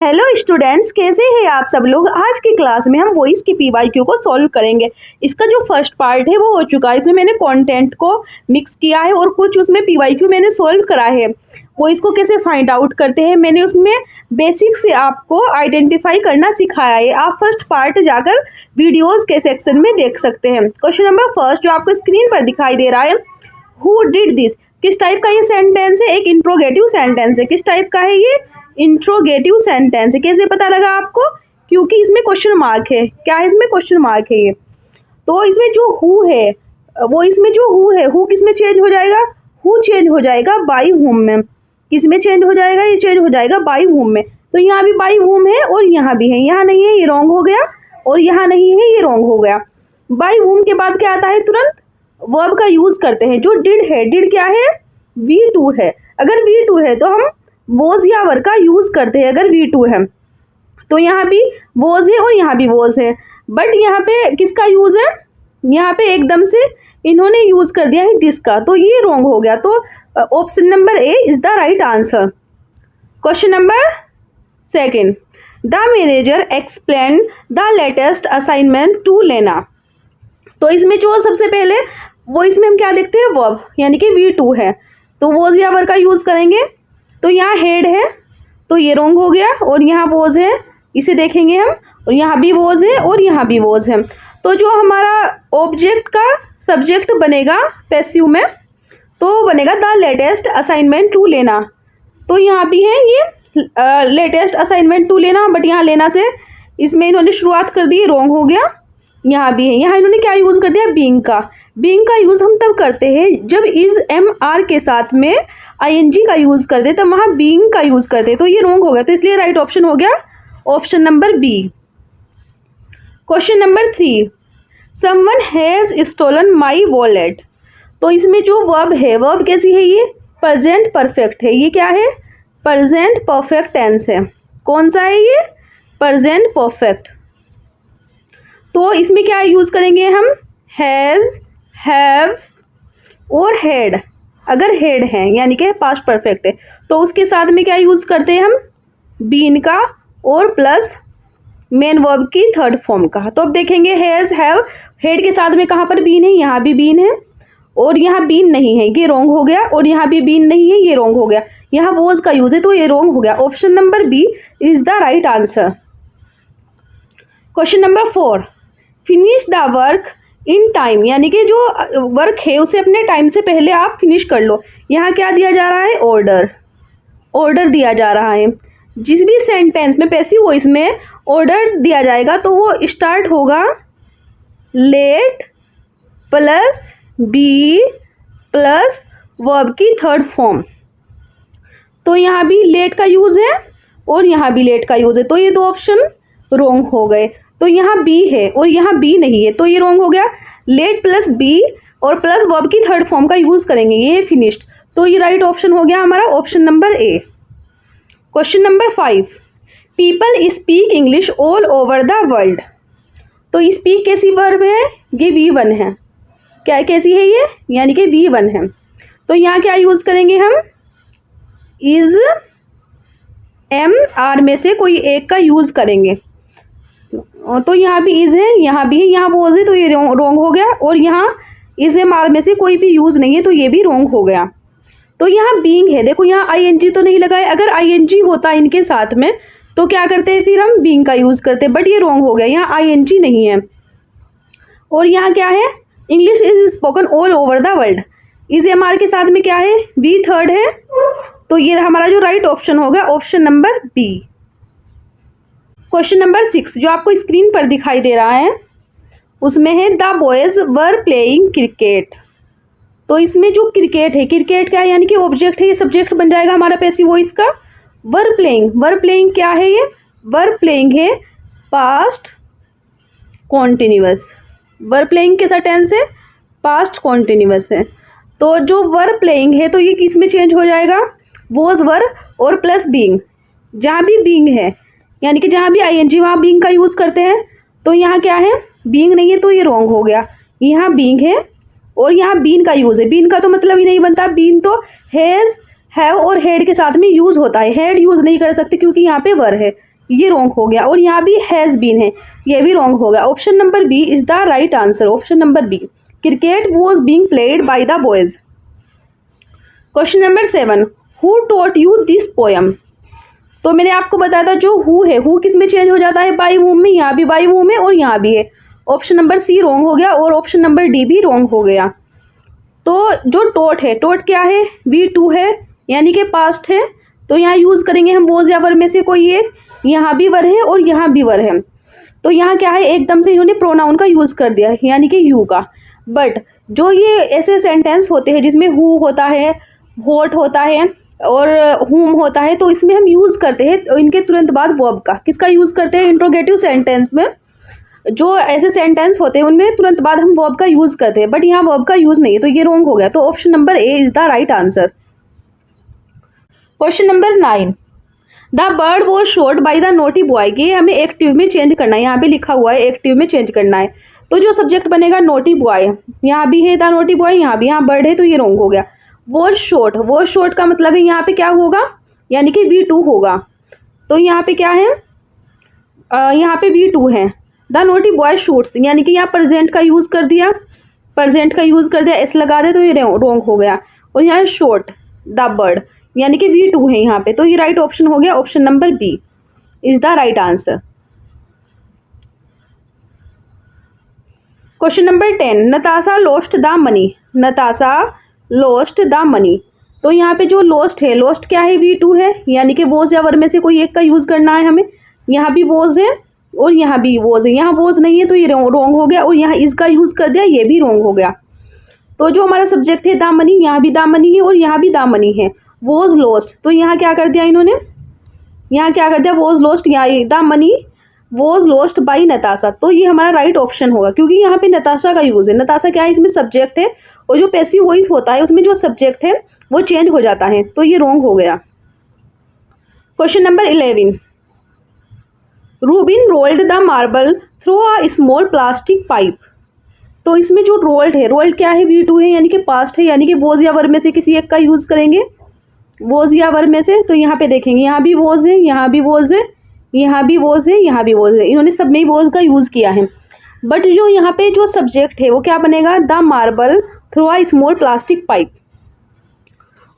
Hello students, कैसे हैं आप सब लोग। आज की क्लास में हम वॉइस की पीवाईक्यू को सॉल्व करेंगे। इसका जो फर्स्ट पार्ट है वो हो चुका है। इसमें मैंने कंटेंट को मिक्स किया है और कुछ उसमें पीवाईक्यू मैंने सॉल्व करा है। वॉइस को कैसे फाइंड आउट करते हैं मैंने उसमें बेसिक से आपको आइडेंटिफाई करना सिखाया है। आप फर्स्ट पार्ट जाकर वीडियोज़ के सेक्शन में देख सकते हैं। क्वेश्चन नंबर फर्स्ट जो आपको स्क्रीन पर दिखाई दे रहा है, हु डिड दिस, किस टाइप का ये सेंटेंस है। एक इंट्रोगेटिव सेंटेंस है। किस टाइप का है ये, इंट्रोगेटिव सेंटेंस है। कैसे पता लगा आपको, क्योंकि इसमें क्वेश्चन मार्क है। क्या है इसमें, क्वेश्चन मार्क है ये। तो इसमें जो हु है वो, इसमें जो हु है, हु किस में चेंज हो जाएगा, हु चेंज हो जाएगा बाई हुम में। किस में चेंज हो जाएगा, ये चेंज हो जाएगा बाई हुम में। तो यहाँ भी बाई हुम है और यहाँ भी है। यहाँ नहीं है, ये रॉन्ग हो गया, और यहाँ नहीं है, ये रॉन्ग हो गया। बाई हुम के बाद क्या आता है, तुरंत वर्ब का यूज करते हैं। जो डिड है, डिड क्या है, V2 है। अगर V2 है तो हम वॉज या वर का यूज करते हैं। अगर V2 है तो यहाँ भी वॉज है और यहाँ भी वॉज है। बट यहाँ पे किसका यूज है, यहाँ पे एकदम से इन्होंने यूज कर दिया है दिस का, तो ये रॉन्ग हो गया। तो option number A is the right answer. Question number second, the manager explain the latest assignment to Leena. तो इसमें जो सबसे पहले वो, इसमें हम क्या देखते हैं, वर्ब, यानी कि V2 है तो वॉज या वर का यूज करेंगे। तो यहाँ हेड है तो ये रॉन्ग हो गया, और यहाँ वॉज है, इसे देखेंगे हम, और यहाँ भी वॉज है और यहाँ भी वॉज है। तो जो हमारा ऑब्जेक्ट का सब्जेक्ट बनेगा पैसिव में, तो बनेगा the latest assignment to Leena. तो यहाँ भी है ये लेटेस्ट असाइनमेंट टू लेना, बट यहाँ लेना से इसमें इन्होंने शुरुआत कर दी, रॉन्ग हो गया। यहाँ भी है, यहाँ इन्होंने क्या यूज़ कर दिया, बीइंग का। बीइंग का यूज़ हम तब करते हैं जब इज MR के साथ में ING का यूज़ करते, तब वहाँ बीइंग का यूज़ करते। तो ये रॉन्ग हो गया, तो इसलिए राइट ऑप्शन हो गया option number B. Question number 3, someone has stolen my wallet. तो इसमें जो वर्ब है, वर्ब कैसी है, ये प्रेजेंट परफेक्ट है। ये क्या है, प्रेजेंट परफेक्ट टेंस है। कौन सा है ये, प्रेजेंट परफेक्ट। तो इसमें क्या यूज़ करेंगे हम, हैज़, हैव और हेड। अगर हेड है यानी कि पास्ट परफेक्ट है तो उसके साथ में क्या यूज़ करते हैं हम, बीन का और प्लस मेन वर्ब की थर्ड फॉर्म का। तो अब देखेंगे हैज़, हैव, हेड के साथ में कहाँ पर बीन है, यहाँ भी बीन है और यहाँ बीन नहीं है, ये रॉन्ग हो गया। और यहाँ भी बीन नहीं है, ये रॉन्ग हो गया। यहाँ वॉज का यूज़ है तो ये रॉन्ग हो गया। Option number B is the right answer. Question number 4, finish the work in time, यानी कि जो वर्क है उसे अपने टाइम से पहले आप फिनिश कर लो। यहाँ क्या दिया जा रहा है, ऑर्डर, ऑर्डर दिया जा रहा है। जिस भी सेंटेंस में पैसिव वॉइस में ऑर्डर दिया जाएगा तो वो स्टार्ट होगा let plus B plus verb की थर्ड फॉर्म। तो यहाँ भी लेट का यूज़ है और यहाँ भी लेट का यूज़ है, तो ये दो ऑप्शन रॉन्ग हो गए। तो यहाँ बी है और यहाँ बी नहीं है, तो ये रॉन्ग हो गया। लेट प्लस बी और प्लस वर्ब की थर्ड फॉर्म का यूज़ करेंगे, ये फिनिश्ड। तो ये राइट ऑप्शन हो गया हमारा option number A. Question number 5, people speak English all over the world. तो स्पीक कैसी वर्ब है, ये V1 है। क्या कैसी है ये, यानी कि V1 है। तो यहाँ क्या यूज़ करेंगे हम, इज MR में से कोई एक का यूज़ करेंगे। तो यहाँ भी इज है, यहाँ भी है, यहाँ वॉज है, तो ये रॉन्ग हो गया। और यहाँ इज MR में से कोई भी यूज़ नहीं है तो ये भी रॉन्ग हो गया। तो यहाँ बीइंग है, देखो यहाँ ING तो नहीं लगाए। अगर ING होता इनके साथ में तो क्या करते हैं, फिर हम बीइंग का यूज़ करते, बट ये रॉन्ग हो गया। यहाँ ING नहीं है। और यहाँ क्या है, English is spoken all over the world. Is MR के साथ में क्या है, V थर्ड है। तो ये हमारा जो राइट ऑप्शन होगा option number B. Question number 6 जो आपको स्क्रीन पर दिखाई दे रहा है उसमें है the boys were playing cricket. तो इसमें जो क्रिकेट है, क्रिकेट क्या है, यानी कि ऑब्जेक्ट है, ये सब्जेक्ट बन जाएगा हमारा पैसिव वॉइस का। वर प्लेइंग, वर प्लेइंग क्या है, ये वर प्लेइंग है पास्ट कॉन्टिन्यूअस। वर प्लेइंग कैसा टेंस है, पास्ट कॉन्टिन्यूअस है। तो जो वर प्लेइंग है तो ये किस में चेंज हो जाएगा, वॉज वर और प्लस बीइंग। जहाँ भी बीइंग है यानी कि जहाँ भी ING वहाँ बीइंग का यूज़ करते हैं। तो यहाँ क्या है, बीइंग नहीं है तो ये रॉन्ग हो गया। यहाँ बीइंग है और यहाँ बीन का यूज़ है। बीन का तो मतलब ही नहीं बनता, बीन तो हैज़, हैव और हैड के साथ में यूज़ होता है, हैड यूज़ नहीं कर सकते क्योंकि यहाँ पे वर है, ये रॉन्ग हो गया। और यहाँ भी हैज़ बीन है, ये भी रॉन्ग हो गया। Option number B is the right answer, option number B. Cricket was being played by the boys. Question number 7, who taught you this poem. तो मैंने आपको बताया था जो हु है, हु किस में चेंज हो जाता है, बाई हूम में, यहाँ भी बाई हूम है और यहाँ भी है। ऑप्शन नंबर सी रॉन्ग हो गया और ऑप्शन नंबर डी भी रॉन्ग हो गया। तो जो टॉट है, टॉट क्या है, V2 है यानी कि पास्ट है, तो यहाँ यूज़ करेंगे हम वॉज या वर में से कोई एक। यहाँ भी वर है और यहाँ भी वर है, तो यहाँ क्या है, एकदम से इन्होंने प्रोनाउन का यूज़ कर दिया यानी कि यू का। बट जो ये ऐसे सेंटेंस होते हैं जिसमें हु होता है, व्हाट होता है और हुम होता है, तो इसमें हम यूज़ करते हैं इनके तुरंत बाद वर्ब का। किसका यूज़ करते हैं, इंट्रोगेटिव सेंटेंस में जो ऐसे सेंटेंस होते हैं उनमें तुरंत बाद हम वर्ब का यूज़ करते हैं, बट यहाँ वर्ब का यूज़ नहीं है, तो ये रॉन्ग हो गया। तो option number A is the right answer. Question number 9, the bird was shot by the naughty boy. ये हमें एक्टिव में चेंज करना है, यहाँ पे लिखा हुआ है एक्टिव में चेंज करना है, तो जो सब्जेक्ट बनेगा नोटी बॉय, यहाँ भी है द नोटी बॉय, यहाँ भी, यहाँ बर्ड है, तो ये रॉन्ग हो गया। वॉज शॉट, वॉज शॉट का मतलब है यहाँ पे क्या होगा, यानी कि V2 होगा, तो यहाँ पे क्या है, यहाँ पे V2 है। द नोटी बॉय शूट्स, यानी कि यहाँ प्रेजेंट का यूज़ कर दिया, प्रेजेंट का यूज़ कर दिया, एस लगा दे तो ये रॉन्ग हो गया। और यहाँ शॉट द बर्ड, यानी कि V2 है यहाँ पे, तो ये राइट ऑप्शन हो गया, option number B is the right answer. Question number 10, Natasha lost the money. Natasha lost the money, तो यहाँ पे जो लॉस्ट है, लॉस्ट क्या है, V2 है, यानी कि वॉज या वर में से कोई एक का यूज़ करना है हमें। यहाँ भी वॉज है और यहाँ भी वॉज है, यहाँ वॉज नहीं है तो ये रॉन्ग हो गया, और यहाँ इसका यूज़ कर दिया, ये भी रॉन्ग हो गया। तो जो हमारा सब्जेक्ट है द मनी, यहाँ भी द मनी है और यहाँ भी द मनी है। वॉज लॉस्ट, तो यहाँ क्या कर दिया इन्होंने, यहाँ क्या कर दिया, वॉज लॉस्ट, यहाँ the money was lost by Natasha, तो ये हमारा राइट ऑप्शन होगा क्योंकि यहाँ पे नताशा का यूज़ है। नताशा क्या है, इसमें सब्जेक्ट है और जो पैसिव वॉइस होता है उसमें जो सब्जेक्ट है वो चेंज हो जाता है, तो ये रॉन्ग हो गया। Question number 11, Rubin rolled the marble through a small plastic pipe. तो इसमें जो रोल्ड है, रोल्ड क्या है, V2 है यानी कि पास्ट है, यानी कि वॉज या वर में से किसी एक का यूज़ करेंगे, वॉज या वर में से। तो यहाँ पे देखेंगे, यहाँ भी वॉज है, यहाँ भी वॉज है, यहाँ भी वॉज है, यहाँ भी वॉज है, इन्होंने सब में ही वॉज का यूज़ किया है। बट जो यहाँ पे जो सब्जेक्ट है वो क्या बनेगा, the marble through a small plastic pipe.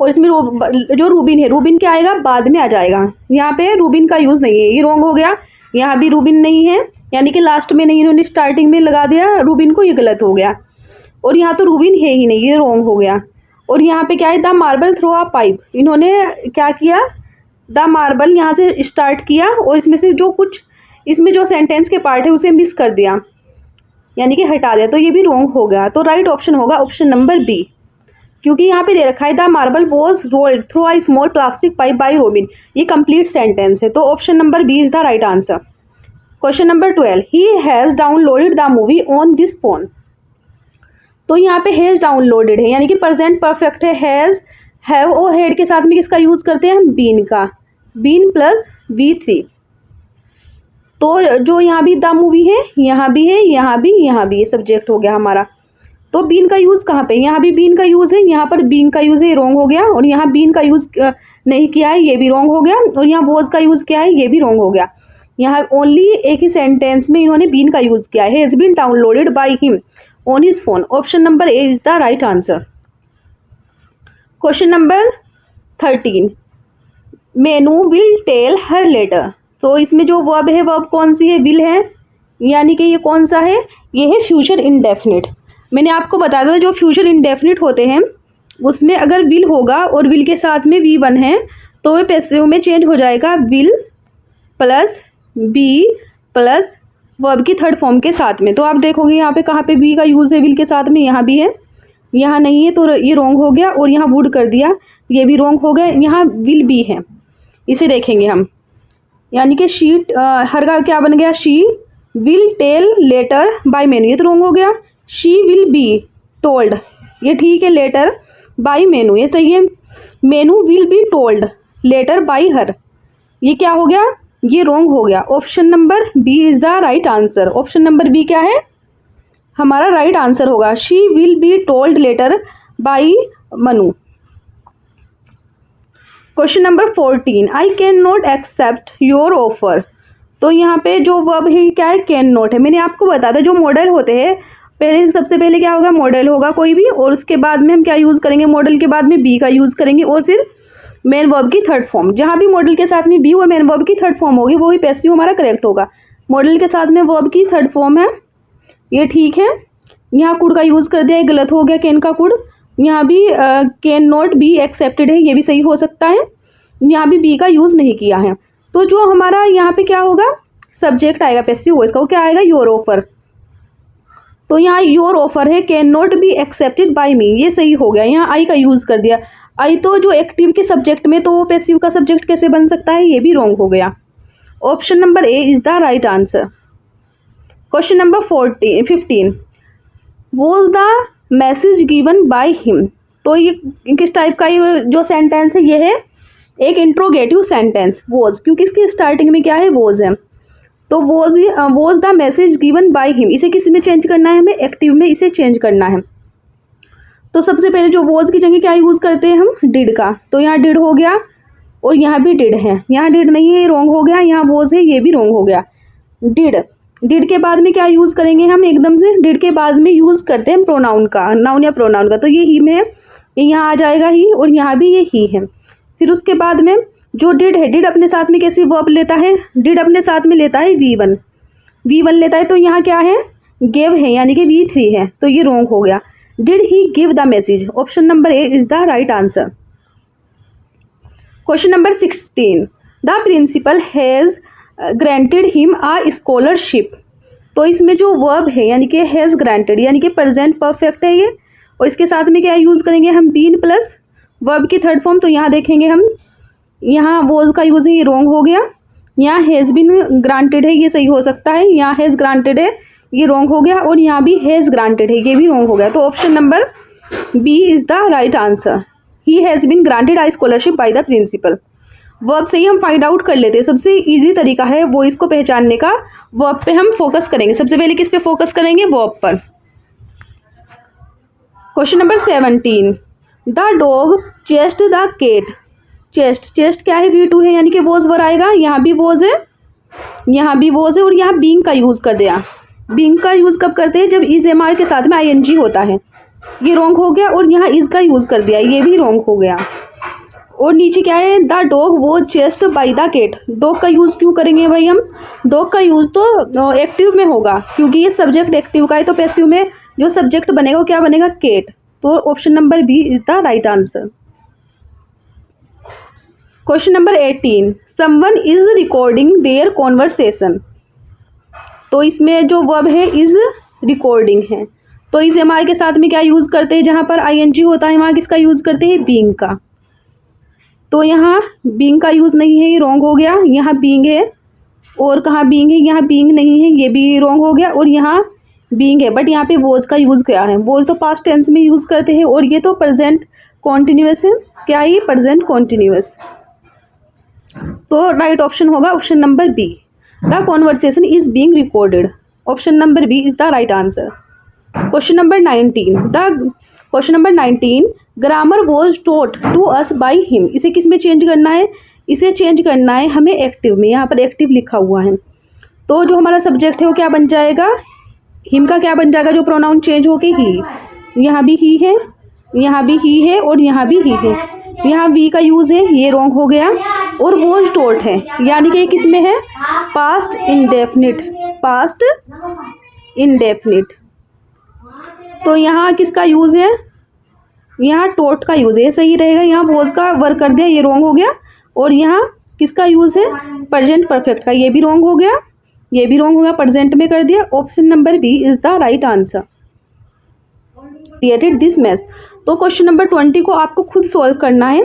और इसमें जो रूबिन है, रूबिन क्या आएगा, बाद में आ जाएगा, यहाँ पे रूबिन का यूज़ नहीं है, ये रॉन्ग हो गया। यहाँ भी रूबिन नहीं है, यानी कि लास्ट में नहीं, इन्होंने स्टार्टिंग में लगा दिया रूबिन को, ये गलत हो गया। और यहाँ तो रूबिन है ही नहीं, ये रॉन्ग हो गया। और यहाँ पे क्या है, the marble through a pipe, इन्होंने क्या किया, द मार्बल यहाँ से स्टार्ट किया और इसमें से जो कुछ इसमें जो सेंटेंस के पार्ट है उसे मिस कर दिया, यानी कि हटा दिया, तो ये भी रॉन्ग हो गया। तो राइट ऑप्शन होगा ऑप्शन नंबर बी, क्योंकि यहाँ पे दे रखा है the marble was rolled through a small plastic pipe by Rubin, ये कंप्लीट सेंटेंस है, तो option number B is the right answer. Question number 12, he has downloaded the movie on this phone. तो यहाँ पे हैज़ डाउनलोडेड है, यानी कि present perfect है, हैज़, हैव और हैड के साथ में किसका यूज़ करते हैं हम, बीन का, बीन प्लस V3। तो जो यहाँ भी द मूवी है, यहाँ भी है, यहाँ भी, यहाँ भी, ये सब्जेक्ट हो गया हमारा। तो बीन का यूज़ कहाँ पे, यहाँ भी बीन का यूज़ है, यहाँ पर बीन का यूज़ है, ये रॉन्ग हो गया। और यहाँ बीन का यूज़ नहीं किया है, ये भी रॉन्ग हो गया। और यहाँ वॉज का यूज़ किया है, ये भी रॉन्ग हो गया। यहाँ ओनली एक ही सेंटेंस में इन्होंने बीन का यूज़ किया है, has been downloaded by him on his phone. Option number A is the right answer. Question number 13, Manu will tell her later. तो इसमें जो वर्ब है, वर्ब कौन सी है, विल है, यानी कि ये कौन सा है, ये है फ्यूचर इंडेफिनिट। मैंने आपको बताया था जो फ्यूचर इंडेफिनिट होते हैं उसमें अगर विल होगा और विल के साथ में V1 है तो वो पैसिव में चेंज हो जाएगा, will plus B plus verb की थर्ड फॉर्म के साथ में। तो आप देखोगे यहाँ पे कहाँ पे बी का यूज़ है विल के साथ में, यहाँ भी है, यहाँ नहीं है, तो ये रॉन्ग हो गया। और यहाँ वुड कर दिया, ये भी रॉन्ग हो गया। यहाँ विल बी है, इसे देखेंगे हम, यानी कि शीट हर का क्या बन गया, she will tell later by Manu, ये तो रॉन्ग हो गया। शी विल बी टोल्ड, ये ठीक है, लेटर बाय मेनू ये सही है। Manu will be told later by her, ये क्या हो गया, ये रॉन्ग हो गया। Option number B is the right answer. Option number B क्या है, हमारा राइट आंसर होगा। She will be told later by Manu. Question number 14, I can not accept your offer. तो यहाँ पे जो वर्ब है क्या है, कैन नॉट है। मैंने आपको बताया था जो मॉडल होते हैं पहले, सबसे पहले क्या होगा, मॉडल होगा कोई भी, और उसके बाद में हम क्या यूज़ करेंगे, मॉडल के बाद में बी का यूज़ करेंगे, और फिर मेन वर्ब की थर्ड फॉर्म। जहाँ भी मॉडल के साथ में बी और मेन वर्ब की थर्ड फॉर्म होगी वो भी पैसिव हमारा करेक्ट होगा। मॉडल के साथ में वर्ब की थर्ड फॉर्म है, ये ठीक है। यहाँ कुड का यूज़ कर दिया, ये गलत हो गया, कैन का कुड। यहाँ भी कैन नॉट बी एक्सेप्टेड है, ये भी सही हो सकता है। यहाँ भी बी का यूज़ नहीं किया है। तो जो हमारा यहाँ पे क्या होगा, सब्जेक्ट आएगा पैसिव वॉइस का, वो क्या आएगा, योर ऑफर। तो यहाँ योर ऑफर है, can not be accepted by me, ये सही हो गया। यहाँ आई का यूज़ कर दिया, आई तो जो एक्टिव के सब्जेक्ट में, तो वो पैसिव का सब्जेक्ट कैसे बन सकता है, ये भी रॉन्ग हो गया। Option number A is the right answer. Question number 15, was the message given by him. तो ये किस टाइप का ये जो सेंटेंस है, ये है एक इंट्रोगेटिव सेंटेंस, वॉज, क्योंकि इसकी स्टार्टिंग में क्या है, वॉज है। तो was the message given by him, इसे किस में चेंज करना है, हमें एक्टिव में इसे चेंज करना है। तो सबसे पहले जो वॉज की जगह क्या यूज़ करते हैं हम, डिड का। तो यहाँ डिड हो गया और यहाँ भी डिड है, यहाँ डिड नहीं है, ये रॉन्ग हो गया। यहाँ वॉज है, ये भी रॉन्ग हो गया। डिड के बाद में क्या यूज़ करेंगे हम, एकदम से डिड के बाद में यूज़ करते हैं प्रोनाउन का, नाउन या प्रोनाउन का। तो ये ही में है, ये यहाँ आ जाएगा ही, और यहाँ भी ये ही है। फिर उसके बाद में जो डिड है, डिड अपने साथ में कैसी वर्ब लेता है, डिड अपने साथ में लेता है V1 लेता है। तो यहाँ क्या है, गिव है, यानी कि V3 है, तो ये रॉन्ग हो गया। Did he give the message, option number A is the right answer. Question number 16, the principal has granted him a scholarship. तो इसमें जो वर्ब है, यानी कि हैज़ ग्रांटेड, यानी कि प्रेजेंट परफेक्ट है ये, और इसके साथ में क्या यूज़ करेंगे हम, बीन प्लस वर्ब की थर्ड फॉर्म। तो यहाँ देखेंगे हम, यहाँ वॉज का यूज़ है, ये रॉन्ग हो गया। यहाँ हैज़ बीन ग्रांटेड है, ये सही हो सकता है। यहाँ हैज़ ग्रांटेड है, ये रॉन्ग हो गया, और यहाँ भी हैज़ ग्रांटेड है, ये भी रॉन्ग हो गया। तो option number B is the right answer. He has been granted a scholarship by the principal. Verb से ही हम फाइंड आउट कर लेते हैं। सबसे इजी तरीका है वॉइस को पहचानने का, वर्ब पे हम फोकस करेंगे। सबसे पहले किस पे फोकस करेंगे, वर्ब पर। Question number 17, the dog chased the cat. Chased क्या है, V2 है, यानी कि वॉज वर आएगा। यहाँ भी वॉज है, यहाँ भी वॉज है, और यहाँ बीइंग का यूज़ कर दिया। बीइंग का यूज़ कब करते हैं, जब इज MR के साथ में ING होता है, ये रॉन्ग हो गया। और यहाँ इज का यूज़ कर दिया, ये भी रॉन्ग हो गया। और नीचे क्या है, द डॉग वो chased by the cat. Dog का यूज़ क्यों करेंगे भाई हम, डॉग का यूज़ तो एक्टिव में होगा, क्योंकि ये सब्जेक्ट एक्टिव का है। तो पैसिव में जो सब्जेक्ट बनेगा वो क्या बनेगा, कैट। तो option number B is the right answer. Question number 18, someone is recording their conversation. तो इसमें जो वर्ब है इज रिकॉर्डिंग है। तो इस MR के साथ में क्या यूज़ करते हैं, जहाँ पर ING होता है वहाँ किसका यूज़ करते हैं, बीइंग का। तो यहाँ बीइंग का यूज़ नहीं है, ये रॉन्ग हो गया। यहाँ बीइंग है, और कहाँ बीइंग है, यहाँ बीइंग नहीं है, ये भी रॉन्ग हो गया। और यहाँ बीइंग है, बट यहाँ पे वॉज का यूज़ किया है। वॉज तो पास्ट टेंस में यूज़ करते हैं, और ये तो प्रेजेंट कॉन्टिन्यूअस है। क्या है ये, प्रेजेंट कॉन्टिन्यूअस। तो राइट ऑप्शन होगा option number B, the conversation is being recorded. Option number B is the right answer. Question number 19, grammar was taught to us by him. इसे किस में चेंज करना है, इसे चेंज करना है हमें एक्टिव में। यहाँ पर एक्टिव लिखा हुआ है, तो जो हमारा सब्जेक्ट है वो क्या बन जाएगा, हिम का क्या बन जाएगा, जो प्रोनाउन चेंज हो के ही। यहाँ भी ही है, यहाँ भी ही है, और यहाँ भी ही है। यहाँ वी का यूज़ है, ये रॉन्ग हो गया। और वॉज टॉट है, यानी कि किस में है, पास्ट इंडेफिनिट। तो यहाँ किसका यूज़ है, यहाँ टॉट का यूज़ है, ये सही रहेगा। यहाँ वॉज का वर्क कर दिया, ये रॉन्ग हो गया। और यहाँ किसका यूज़ है, प्रेजेंट परफेक्ट का, ये भी रॉन्ग हो गया, ये भी रॉन्ग हो गया, प्रेजेंट में कर दिया। Option number B is the right answer. Created this mess. तो क्वेश्चन नंबर 20 को आपको खुद सॉल्व करना है।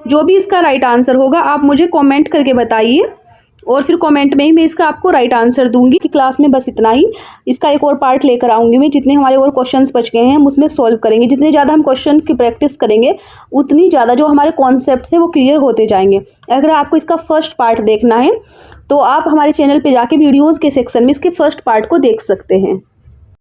जो भी इसका राइट आंसर होगा आप मुझे कमेंट करके बताइए, और फिर कमेंट में ही मैं इसका आपको राइट आंसर दूंगी। कि क्लास में बस इतना ही, इसका एक और पार्ट लेकर आऊँगी मैं। जितने हमारे और क्वेश्चंस बच गए हैं हम उसमें सॉल्व करेंगे। जितने ज़्यादा हम क्वेश्चन की प्रैक्टिस करेंगे उतनी ज़्यादा जो हमारे कॉन्सेप्ट्स हैं वो क्लियर होते जाएंगे। अगर आपको इसका फर्स्ट पार्ट देखना है तो आप हमारे चैनल पर जाके वीडियोज़ के सेक्शन में इसके फर्स्ट पार्ट को देख सकते हैं।